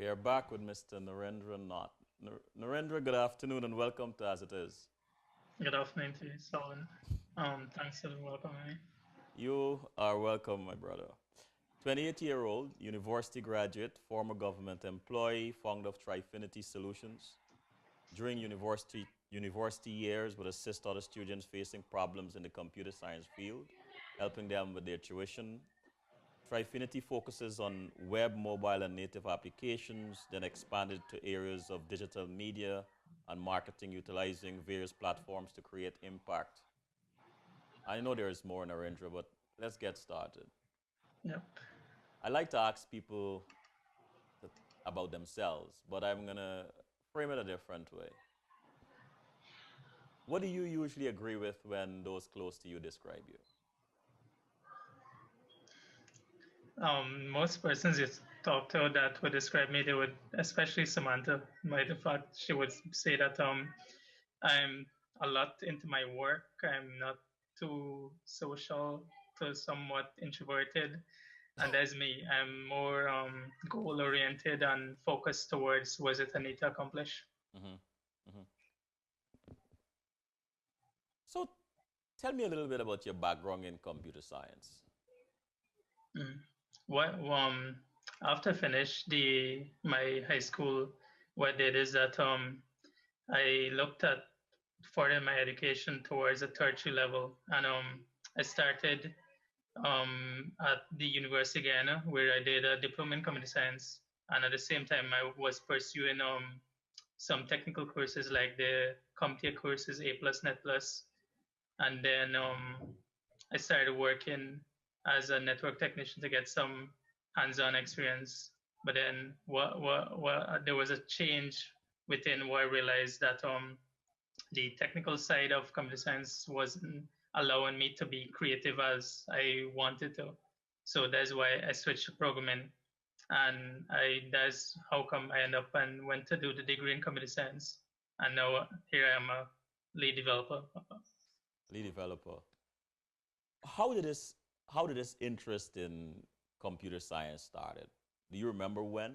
We are back with Mr. Narendra Nauth. Narendra, good afternoon and welcome to As It Is. Good afternoon to you, Solomon. Thanks for welcoming me. You are welcome, my brother. 28-year-old, university graduate, former government employee, founder of Trifinity Solutions. During university years, would assist other students facing problems in the computer science field, helping them with their tuition. Trifinity focuses on web, mobile, and native applications, then expanded to areas of digital media and marketing, utilizing various platforms to create impact. I know there is more, Narendra, but let's get started. Yep. I like to ask people that, about themselves, but I'm going to frame it a different way. What do you usually agree with when those close to you describe you? Most persons you talk to that would describe me, they would, especially Samantha, by the fact she would say that I'm a lot into my work. I'm not too social, too somewhat introverted, and that's me. I'm more goal oriented and focused towards what it I need to accomplish. Hmm. Hmm. So tell me a little bit about your background in computer science. Mm. What after I finished the my high school, what I did is that I looked at further my education towards a tertiary level, and I started at the University of Guyana, where I did a diploma in computer science, and at the same time I was pursuing some technical courses like the CompTIA courses, A plus, Net plus, and then I started working as a network technician to get some hands-on experience. But then there was a change within where I realized that the technical side of computer science wasn't allowing me to be creative as I wanted to. So that's why I switched to programming, and that's how come I end up and went to do the degree in computer science, and now here I am a lead developer. Lead developer. How did this how did this interest in computer science started? Do you remember when?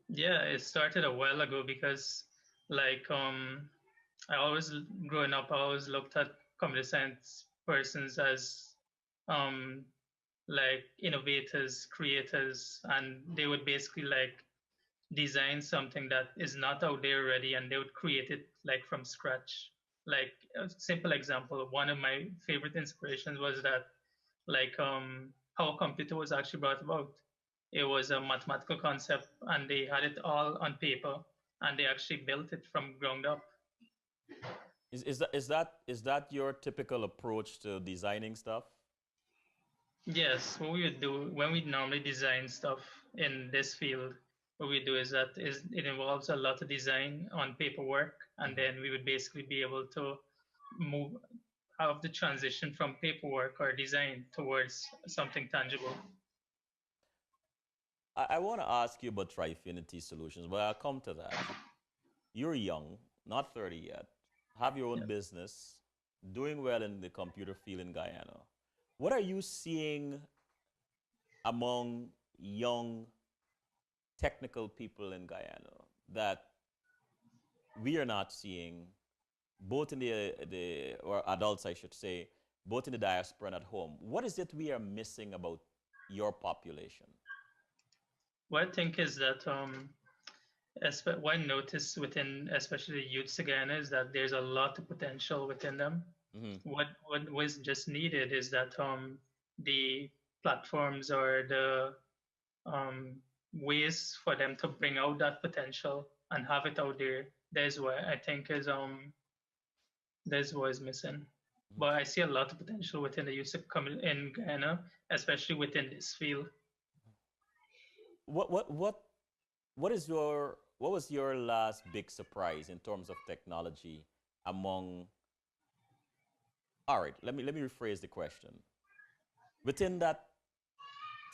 Yeah, it started a while ago because like I always growing up I always looked at computer science persons as um like innovators, creators, and they would basically like design something that is not out there already and they would create it like from scratch. Like a simple example, one of my favorite inspirations was that like how a computer was actually brought about. It was a mathematical concept and they had it all on paper and they actually built it from ground up. Is that your typical approach to designing stuff? Yes, what we would do when we normally design stuff in this field, what we do is that is it involves a lot of design on paperwork, and Hmm. then we would basically be able to move have the transition from paperwork or design towards something tangible. I want to ask you about Trifinity Solutions, but I'll come to that. You're young, not 30 yet, have your own Yeah. business, doing well in the computer field in Guyana. What are you seeing among young technical people in Guyana that we are not seeing, both in the or adults, I should say, both in the diaspora and at home? What is it we are missing about your population? What I think is that what I notice within especially the youths again is that there's a lot of potential within them. Hmm. What was just needed is that the platforms or the um, ways for them to bring out that potential and have it out there. There's what I think is there's what is missing. But I see a lot of potential within the youth community in Ghana, especially within this field. What what what what was your last big surprise in terms of technology among, all right, let me rephrase the question. Within that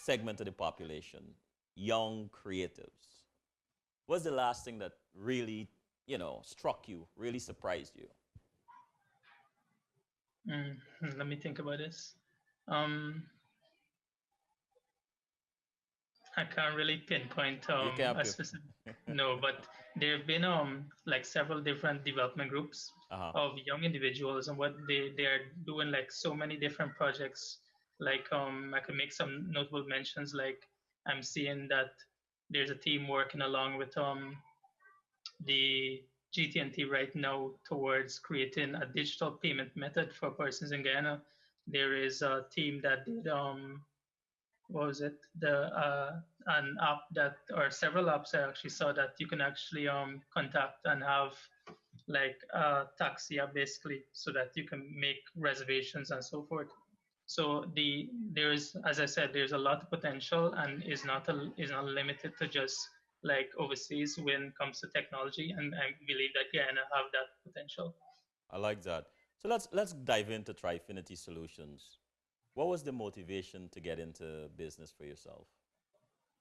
segment of the population, young creatives, what's the last thing that really, struck you, really surprised you? Let me think about this. Um, I can't really pinpoint You can't a pay. specific no, but there have been like several different development groups Uh-huh. of young individuals, and what they are doing like so many different projects. Like I could make some notable mentions. Like I'm seeing that there's a team working along with the GT&T right now towards creating a digital payment method for persons in Guyana. There is a team that did what was it? The an app that or several apps I actually saw that you can actually contact and have like a taxi app basically, so that you can make reservations and so forth. So there's, as I said, there's a lot of potential and is not limited to just like overseas when it comes to technology, and I believe that Guyana have that potential. I like that. So let's dive into Trifinity Solutions. What was the motivation to get into business for yourself?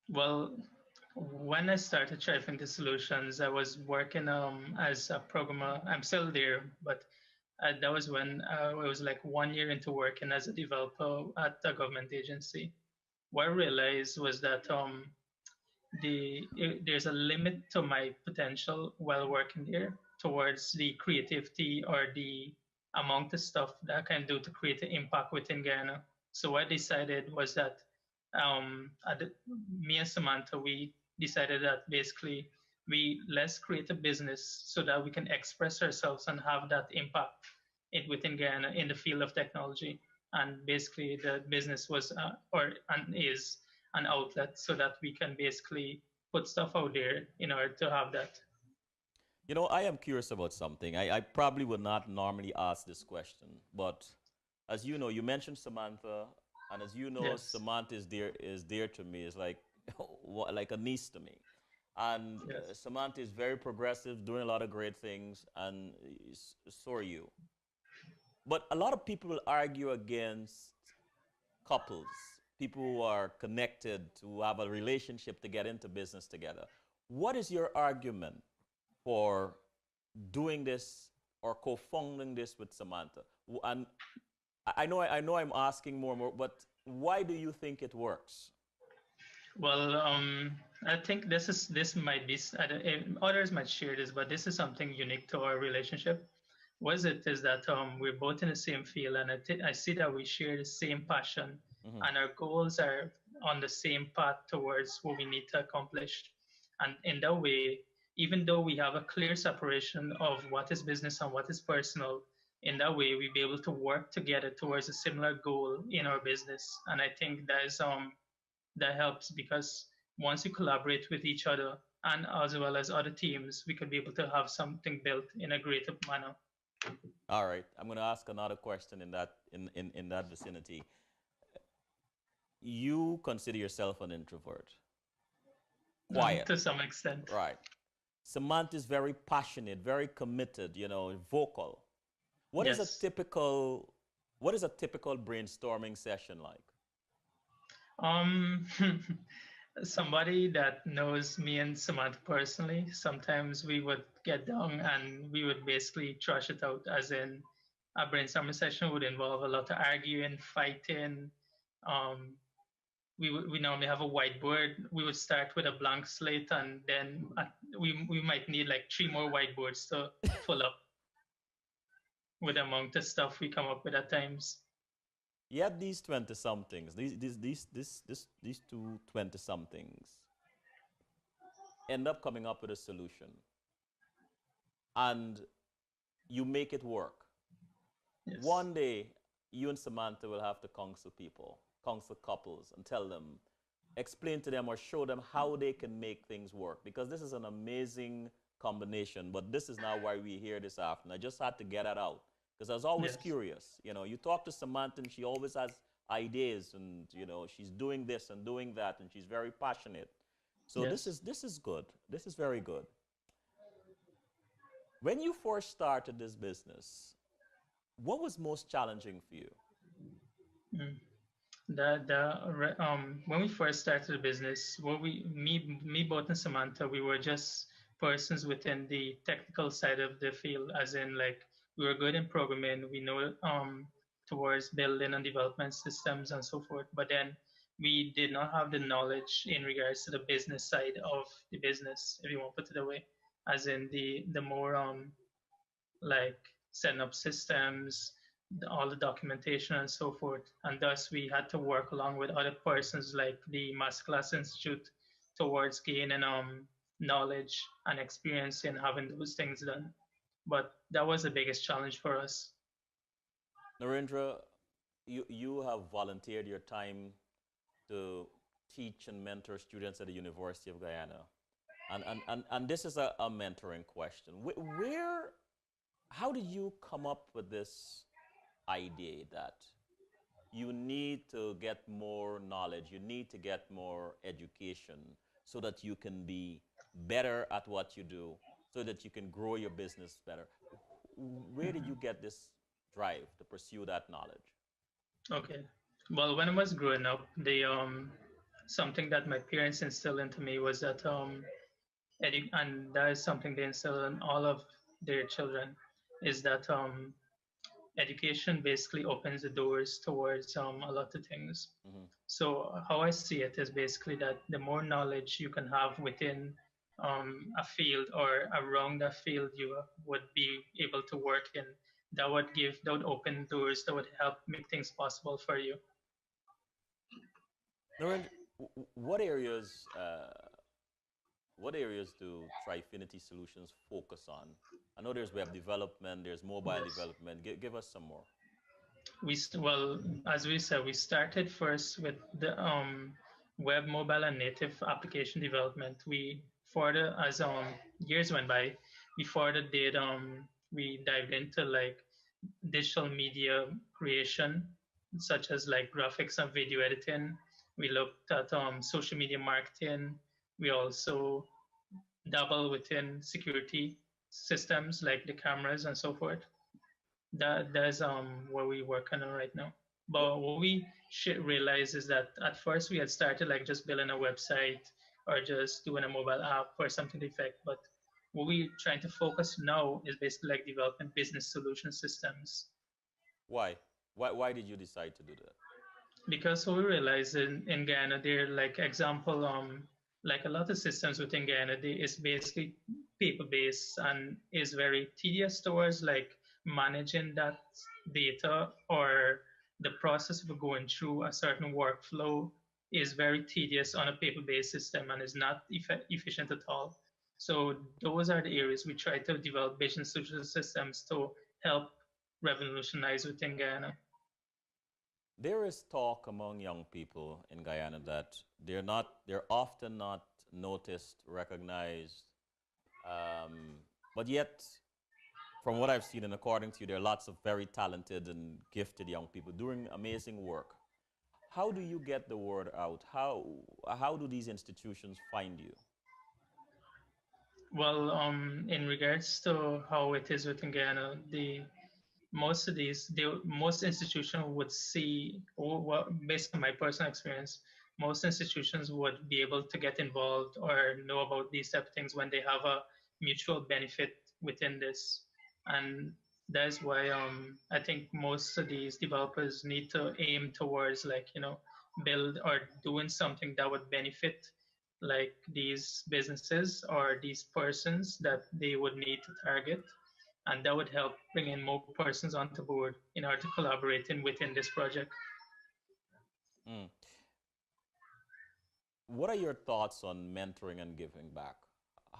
Well, when I started Trifinity Solutions, I was working as a programmer. I'm still there, but that was when I was like 1 year into working as a developer at a government agency. What I realized was that there's a limit to my potential while working there towards the creativity or the amount of stuff that I can do to create an impact within Ghana. So what I decided was that me and Samantha, we decided that basically we let's create a business so that we can express ourselves and have that impact within Ghana in the field of technology. And basically, the business was or and is an outlet so that we can basically put stuff out there in order to have that. You know, I am curious about something. I probably would not normally ask this question, but as you know, you mentioned Samantha, and as you know, Yes, Samantha is dear to me. It's like like a niece to me, and yes, Samantha is very progressive, doing a lot of great things, and so are you. But a lot of people will argue against couples, people who are connected, to have a relationship to get into business together. What is your argument for doing this or co-founding this with Samantha? And I know I'm asking more and more, but why do you think it works? well, I think this might be others might share this, but this is something unique to our relationship. Was it is that we're both in the same field, and I see that we share the same passion, Mm-hmm. and our goals are on the same path towards what we need to accomplish. And in that way, even though we have a clear separation of what is business and what is personal, in that way we be able to work together towards a similar goal in our business. And I think that helps because once you collaborate with each other and as well as other teams, we could be able to have something built in a greater manner. All right, I'm going to ask another question in in that vicinity. You consider yourself an introvert, quiet, To some extent. right? Samantha is very passionate, very committed, vocal. What is a Yes. typical what is a typical brainstorming session like? Um, somebody that knows me and Samantha personally, sometimes we would get down and we would basically trash it out, as in a brainstorming session would involve a lot of arguing, fighting. Um, we normally have a whiteboard. We would start with a blank slate, and then we might need like three more whiteboards to fill up with the amount of stuff we come up with at times. Yet these 20 somethings, these two 20 somethings end up coming up with a solution and you make it work. Yes. One day, you and Samantha will have to counsel people, counsel couples, and tell them, explain to them or show them how they can make things work. Because this is an amazing combination. But this is not why we're here this afternoon. I just had to get that out because I was always Yes. curious. You talk to Samantha, and she always has ideas, and she's doing this and doing that, and she's very passionate. So Yes. this is good. This is very good. When you first started this business, what was most challenging for you? Mm. When we first started the business, what me both and Samantha, we were just persons within the technical side of the field, as in like we were good in programming, we know towards building and development systems and so forth. But then we did not have the knowledge in regards to the business side of the business, if you want to put it away, as in the more like setting up systems, all the documentation and so forth. And thus we had to work along with other persons like the Masterclass Institute towards gaining knowledge and experience in having those things done. But that was the biggest challenge for us. Narendra, you have volunteered your time to teach and mentor students at the University of Guyana. And this is a mentoring question. Where, how did you come up with this idea that you need to get more knowledge, you need to get more education so that you can be better at what you do, so that you can grow your business better? Where did you get this drive to pursue that knowledge? Okay. Well, when I was growing up, the something that my parents instilled into me was that and that is something they instill in all of their children, is that education basically opens the doors towards a lot of things. Hmm. So how I see it is basically that the more knowledge you can have within a field or around a field you would be able to work in, that would open doors, that would help make things possible for you. Narendra, what areas what areas do Trifinity Solutions focus on? I know there's web development, there's mobile Yes. development. Give us some more. Well, as we said, we started first with the web, mobile, and native application development. We further, as years went by, we further did we dived into like digital media creation, such as like graphics and video editing. We looked at social media marketing. We also dabble within security systems like the cameras and so forth. That's what we're working on right now. What, But what we should realize is that at first we had started like just building a website or just doing a mobile app or something to effect. But what we're trying to focus now is basically like developing business solution systems. why? Why did you decide to do that? Because what we realize in Guyana, there are like example, like a lot of systems within Guyana, they is basically paper based and is very tedious towards like managing that data, or the process of going through a certain workflow is very tedious on a paper based system and is not efficient at all. So those are the areas we try to develop business solution systems to help revolutionize within Guyana. There is talk among young people in Guyana that they're often not noticed, recognized, but yet, from what I've seen and according to you, there are lots of very talented and gifted young people doing amazing work. How do you get the word out? How do these institutions find you? Well, in regards to how it is within Guyana, most institutions would see, or well, based on my personal experience, most institutions would be able to get involved or know about these type of things when they have a mutual benefit within this. And that's why I think most of these developers need to aim towards like, build or doing something that would benefit like these businesses or these persons that they would need to target, and that would help bring in more persons onto board in order to collaborate in within this project. Mm. What are your thoughts on mentoring and giving back?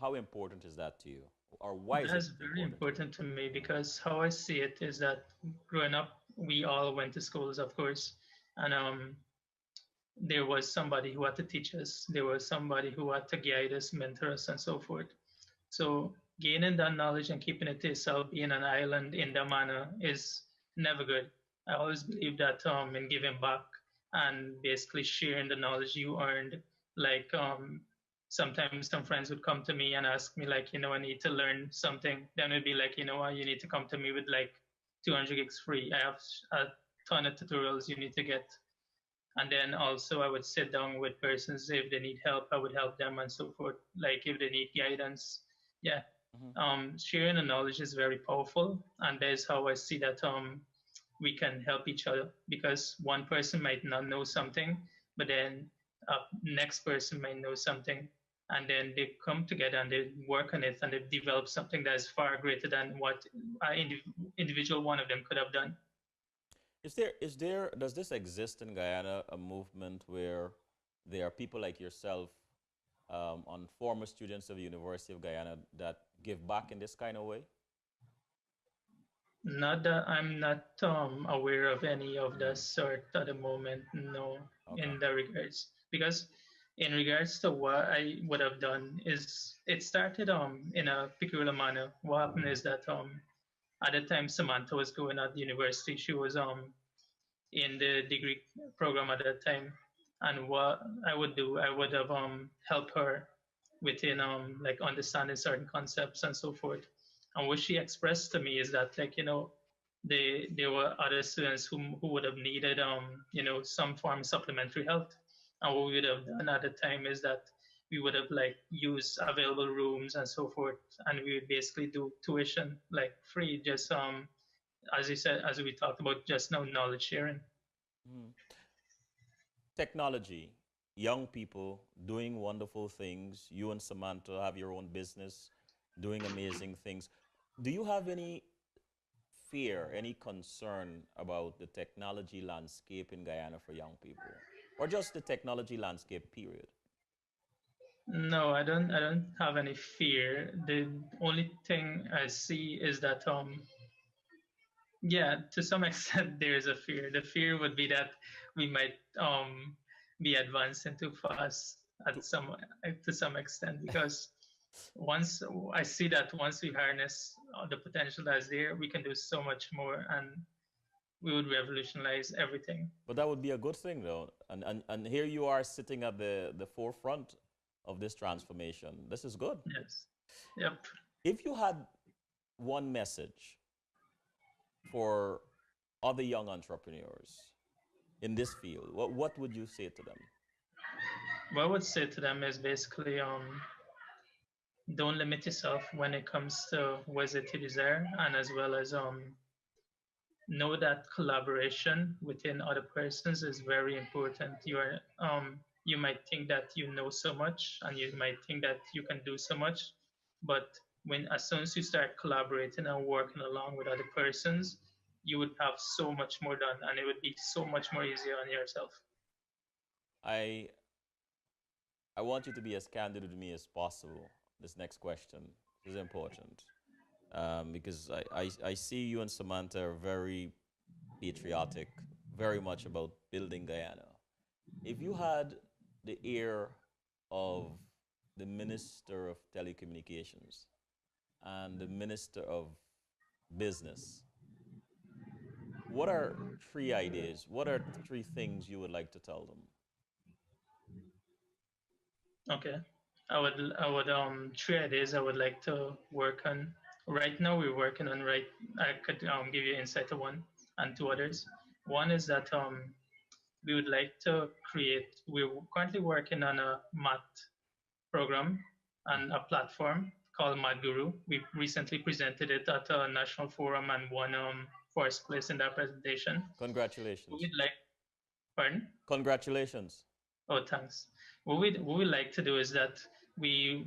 How important is that to you? Or why is it That's very important to you? important to me because how I see it is that growing up, we all went to schools, of course, and there was somebody who had to teach us. There was somebody who had to guide us, mentor us, and so forth. So gaining that knowledge and keeping it to yourself, being an island in that manner, is never good. I always believe that in giving back and basically sharing the knowledge you earned, like sometimes some friends would come to me and ask me like, I need to learn something. Then it'd be like, you know what, you need to come to me with like 200 gigs free. I have a ton of tutorials you need to get. And then also I would sit down with persons. If they need help, I would help them and so forth. Like if they need guidance, yeah. Mhm. Sharing the knowledge is very powerful, and that's how I see that we can help each other, because one person might not know something, but then next person might know something, and then they come together and they work on it and they develop something that is far greater than what individual one of them could have done. Does this exist in Guyana, a movement where there are people like yourself, on former students of the University of Guyana that give back in this kind of way? Not that I'm not aware of any of the sort at the moment, no, Okay. in the regards. Because in regards to what I would have done is it started in a peculiar manner. What happened is that at the time Samantha was going at the university, she was in the degree program at that time. And what I would do, I would have helped her within like understanding certain concepts and so forth. And what she expressed to me is that, like, there were other students who would have needed some form of supplementary help. And what we would have done at the time is that we would have like used available rooms and so forth, and we would basically do tuition like free, just as you said, as we talked about just now, knowledge sharing. Mhm. Technology, young people doing wonderful things. You and Samantha have your own business, doing amazing things. Do you have any fear, any concern about the technology landscape in Guyana for young people, or just the technology landscape, period? No, I don't have any fear. The only thing I see is that yeah, to some extent there is a fear. The fear would be that we might be advancing too fast To, to some extent, because once I see that once we harness the potential that's there, we can do so much more, and we would revolutionize everything. but that would be a good thing, though. And here you are sitting at the forefront of this transformation. This is good. Yes. Yep. If you had one message for other young entrepreneurs in this field, what would you say to them? What I would say to them is basically don't limit yourself when it comes to what is it you desire, and as well as know that collaboration within other persons is very important. You might think that you know so much and you might think that you can do so much, but when as soon as you start collaborating and working along with other persons, you would have so much more done and it would be so much more easier on yourself. I I want you to be as candid with me as possible. This next question is important, because I see you and Samantha are very patriotic, very much about building Guyana. If you had the ear of the Minister of Telecommunications and the Minister of Business, what are three ideas? What are three things you would like to tell them? Okay. I would three ideas I would like to work on. Right now we're working on right I could give you insight to one and two others. One is that we would like to we're currently working on a math program and a platform called Math Guru. We recently presented it at a national forum and won first place in that presentation. Congratulations. We'd like, pardon? Congratulations. Oh, thanks. What we like to do is that we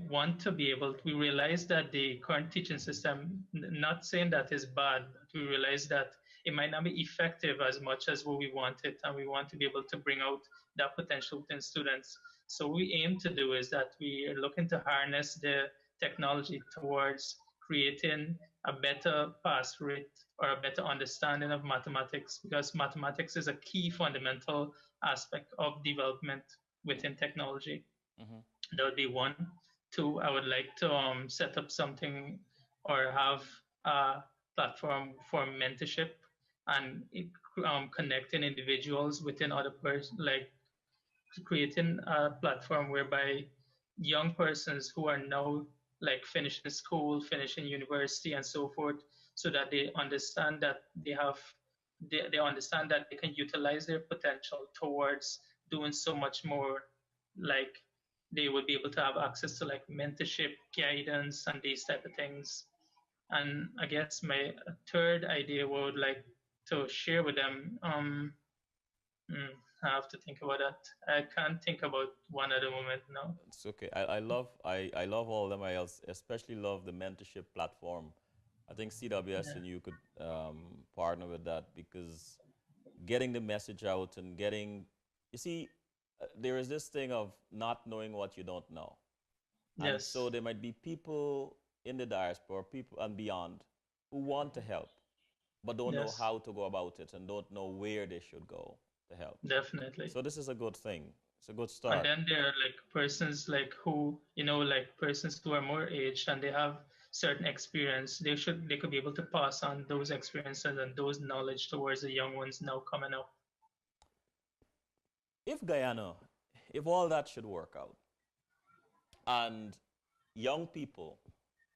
realize that the current teaching system, not saying that is bad, but we realize that it might not be effective as much as what we want it, and we want to be able to bring out that potential within students. So what we aim to do is that we are looking to harness the technology towards creating a better pass rate or a better understanding of mathematics, because mathematics is a key fundamental aspect of development within technology. Hmm. That would be one. Two, I would like to set up something or have a platform for mentorship and connecting individuals within other person, like creating a platform whereby young persons who are now like finishing school, finishing university, and so forth, so that they understand that they understand that they can utilize their potential towards doing so much more. Like they would be able to have access to like mentorship, guidance, and these type of things. And I guess my third idea would like to share with them. I have to think about that. I can't think about one at the moment now. It's okay. I love all of them. Especially love the mentorship platform. I think CWS Yeah. and you could partner with that because getting the message out and getting, you see, there is this thing of not knowing what you don't know. And so Yes. there might be people in the diaspora, people and beyond, who want to help, but don't know Yes. how to go about it and don't know where they should go to help. Definitely. So this is a good thing. It's a good And start. then there are like persons like who, like persons who are more aged and they have certain experience. They could be able to pass on those experiences and those knowledge towards the young ones now coming up. If Guyana, if all that should work out, and young people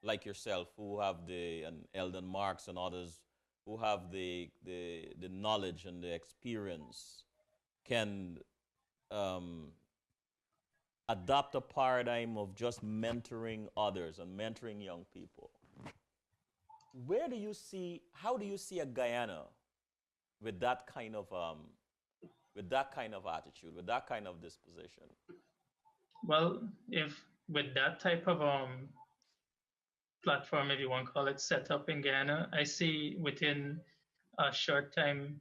like yourself who have and Eldon Marks and others who have the knowledge and the experience can um, adopt a paradigm of just mentoring others and mentoring young people. How do you see a Guyana with that kind of attitude, with that kind of disposition? Well, if with that type of platform, if you want to call it, set up in Ghana, I see within a short time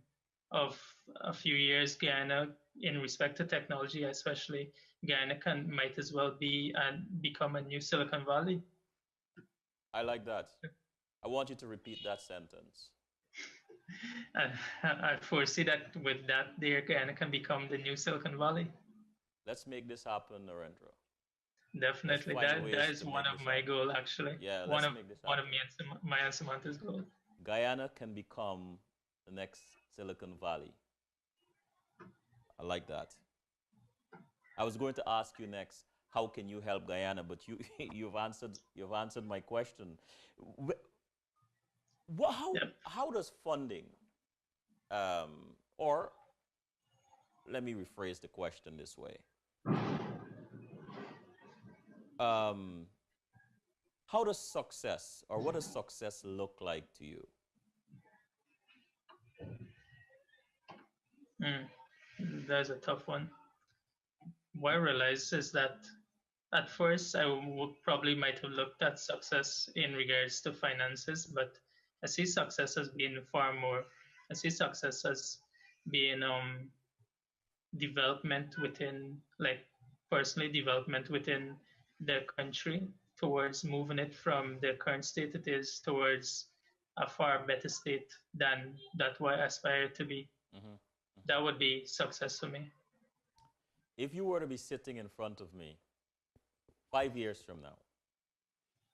of a few years, Ghana, in respect to technology, especially Ghana can might as well be and become a new Silicon Valley. I like that. I want you to repeat that sentence. And I foresee that with that, there Ghana can become the new Silicon Valley. Let's make this happen, Narendra. Let's Definitely, find that ways is to one make of this my happen. goal actually. Yeah, One let's of make this one of happen. me and my and Samantha's goal. Guyana can become the next Silicon Valley. I like that. I was going to ask you next, how can you help Guyana? But you've answered my question. Yep. How does funding, um, or let me rephrase the question this way. Um, how does success, or what does success look like to you? Mm, that's a tough one. What I realized is that at first I would probably might have looked at success in regards to finances, but I see success as being far more. I see success as being development within, like, personally development within the country towards moving it from the current state it is towards a far better state than that what I aspire to be. Hmm. That would be success for me. If you were to be sitting in front of me 5 years from now,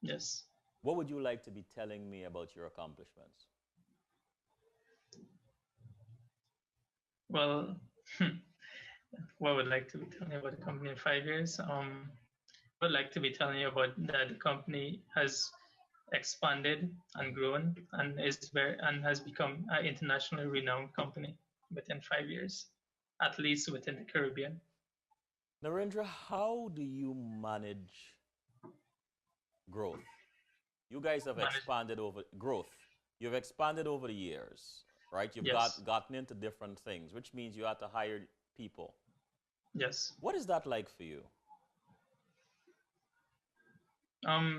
Yes. what would you like to be telling me about your accomplishments? Well, what would like to be telling you about the company in 5 years? I would like to be telling you about that the company has expanded and grown and has become an internationally renowned company within 5 years, at least within the Caribbean. Narendra, how do you manage growth? You guys have Manage. expanded over growth. You've expanded over the years, right? You've Yes. gotten into different things, which means you had to hire people. Yes. What is that like for you?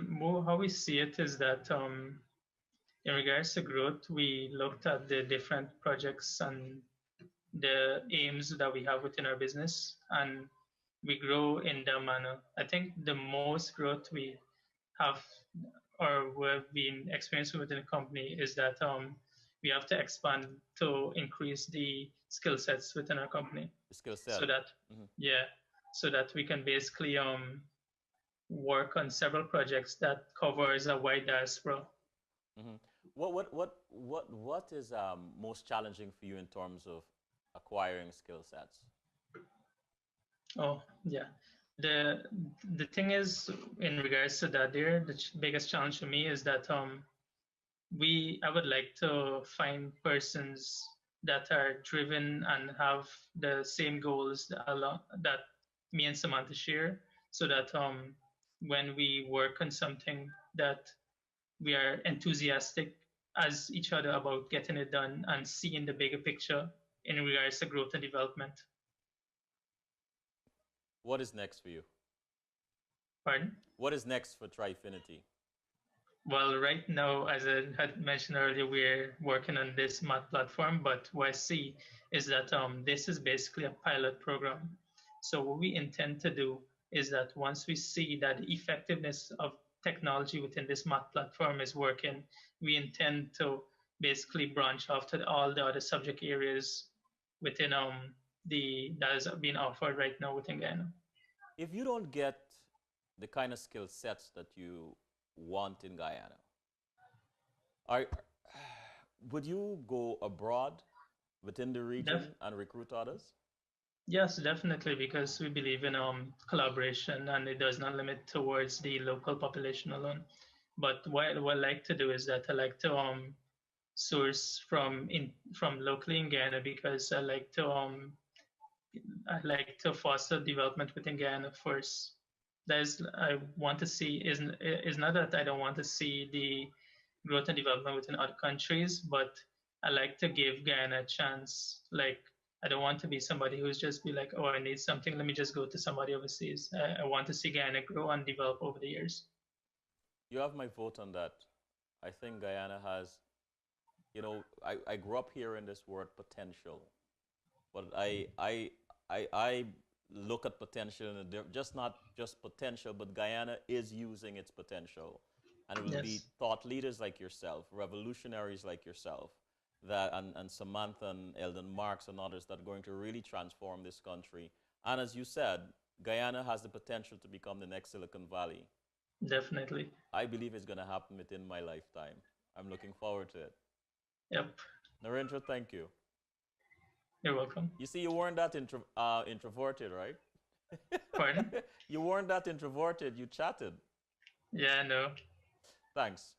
More how we see it is that in regards to growth, we looked at the different projects and the aims that we have within our business, and we grow in that manner. I think the most growth we have or we've been experiencing within the company is that we have to expand to increase the skill sets within our company, The skill set. so that Hmm. yeah, so that we can basically work on several projects that covers a wide diaspora. Hmm. What is most challenging for you in terms of acquiring skill sets? Oh yeah, the the thing is in regards to that, there the biggest challenge for me is that I would like to find persons that are driven and have the same goals that me and Samantha share, so that when we work on something, that we are enthusiastic as each other about getting it done and seeing the bigger picture in regards to growth and development. What is next for you? Pardon? What is next for Trifinity? Well, right now, as I had mentioned earlier, we're working on this math platform, but what I see is that this is basically a pilot program. So what we intend to do is that once we see that the effectiveness of technology within this math platform is working, we intend to basically branch off to all the other subject areas within the that is being offered right now within Ghana. If you don't get the kind of skill sets that you want in Guyana, are, would you go abroad within the Def- region and recruit others? Yes, definitely, because we believe in collaboration and it does not limit towards the local population alone. But what I like to do is that I like to source from locally in Ghana because I like to foster development within Ghana first. There's I want to see is not that I don't want to see the growth and development within other countries, but I like to give Guyana a chance. Like I don't want to be somebody who's just be like, oh, I need something, let me just go to somebody overseas. I want to see Guyana grow and develop over the years. You have my vote on that. I think Guyana has, I grew up hearing this word potential, but I look at potential and just not just potential, but Guyana is using its potential, and it will be Yes, thought leaders like yourself, revolutionaries like yourself, that and Samantha and Eldon Marks and others that are going to really transform this country. And as you said, Guyana has the potential to become the next Silicon Valley. definitely. I believe it's going to happen within my lifetime. I'm looking forward to it. Yep. Narendra, thank you. You're welcome. You see, you weren't that introverted, right? Pardon? You weren't that introverted. You chatted. Yeah, no. Thanks.